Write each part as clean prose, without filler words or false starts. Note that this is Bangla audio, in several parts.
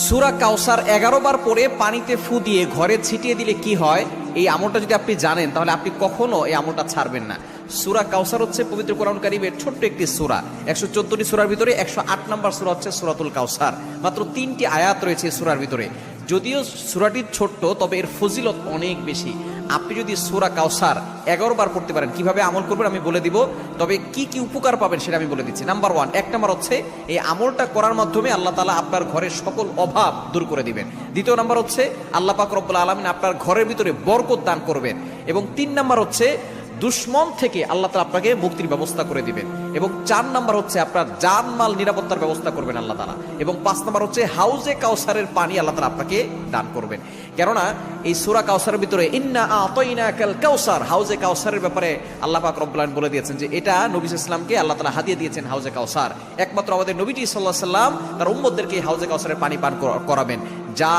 সূরা কাউসার 11 বার পরে পানিতে ফু দিয়ে ঘরে ছিটিয়ে দিলে কি হয়, এই আমলটা যদি আপনি জানেন তাহলে আপনি কখনো এই আমলটা ছাড়বেন না। সূরা কাউসার হচ্ছে পবিত্র কোরআন কারীমের ছোট্ট একটি সূরা। 114টি সূরার ভিতরে 108 নম্বর সূরা হচ্ছে সূরাতুল কাউসার। মাত্র 3টি আয়াত রয়েছে সূরার ভিতরে। যদিও সূরাটি ছোট্ট, তবে এর ফজিলত অনেক বেশি। আপনি যদি সূরা কাউসার 11 বার পড়তে পারেন, কিভাবে আমল করবেন আমি বলে দিব, তবে কি কি উপকার পাবেন সেটা আমি বলে দিচ্ছি। নাম্বার 1, 1 নাম্বার হচ্ছে এই আমলটা করার মাধ্যমে আল্লাহ তাআলা আপনার ঘরের সকল অভাব দূর করে দিবেন। দ্বিতীয় নাম্বার হচ্ছে আল্লাহ পাক রব্বুল আলামিন আপনার ঘরের ভিতরে বরকত দান করবেন। এবং 3 নাম্বার হচ্ছে দুশ্মন থেকে আল্লাহ তাআলা আপনাকে মুক্তির ব্যবস্থা করে দিবেন। এবং 4 নাম্বার হচ্ছে আপনার জানমাল নিরাপত্তার ব্যবস্থা করবেন আল্লাহ তাআলা। এবং 5 নাম্বার হচ্ছে হাউজে কাউসারের পানি আল্লাহ তাআলা আপনাকে দান করবেন। কেননা এই সূরা কাউসারের ভিতরে ইন্না আতাইনাকাল কাউসার, হাউজে কাউসারের ব্যাপারে আল্লাহ পাক রব্বুল আলামিন বলে দিয়েছেন যে এটা নবী সাল্লাল্লাহু আলাইহি ওয়াসাল্লামকে আল্লাহ তাআলা হাদিয়া দিয়েছেন হাউজে কাউসার। একমাত্র আমাদের নবীজি সাল্লাল্লাহু আলাইহি ওয়াসাল্লাম তার উম্মতদেরকে হাউজে কাউসারের পানি পান করাবেন, যা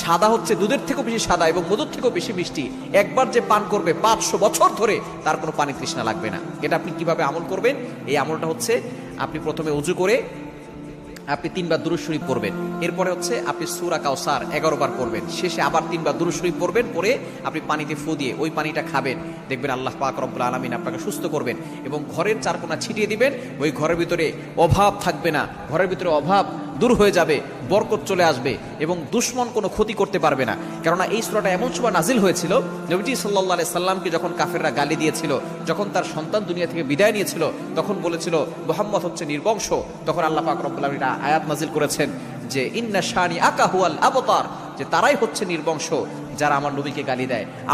সাদা হচ্ছে দুধের থেকেও বেশি সাদা এবং মধুর থেকেও বেশি মিষ্টি। একবার যে পান করবে 500 বছর ধরে তার কোনো পানি তৃষ্ণা লাগবে না। এটা আপনি কিভাবে আমল করবেন? এই আমলটা হচ্ছে আপনি প্রথমে ওযু করে আপনি 3 বার দুরূদ শরীফ পড়বেন। এরপরে হচ্ছে আপনি সূরা কাউসার 11 বার পড়বেন। শেষে আবার 3 বার দুরূদ শরীফ পড়বেন, পরে আপনি পানিতে ফু দিয়ে ওই পানিটা খাবেন। দেখবেন আল্লাহ পাক রব্বুল আলামিন আপনাকে সুস্থ করবেন এবং ঘরের চারকোনা ছিটিয়ে দিবেন। ওই ঘরের ভিতরে অভাব থাকবে না, ঘরের ভিতরে অভাব দূর হয়ে যাবে, বরকত চলে আসবে এবং দুশমন কোনো ক্ষতি করতে পারবে না। কেননা এই সূরাটা এমন সময় নাজিল হয়েছিল, নবীজি সাল্লাল্লাহু আলাইহি সাল্লামকে যখন কাফেররা গালি দিয়েছিল, যখন তার সন্তান দুনিয়া থেকে বিদায় নিয়েছিল, তখন বলেছিল মুহাম্মদ হচ্ছে নির্বংশ। তখন আল্লাহ পাক রব্বুল আলামিন আয়াত নাজিল করেছেন যে ইন্না শানি আকা হুয়াল আবতার, যে তারাই হচ্ছে নির্বংশ যারা আমার নবীকে গালি দেয়।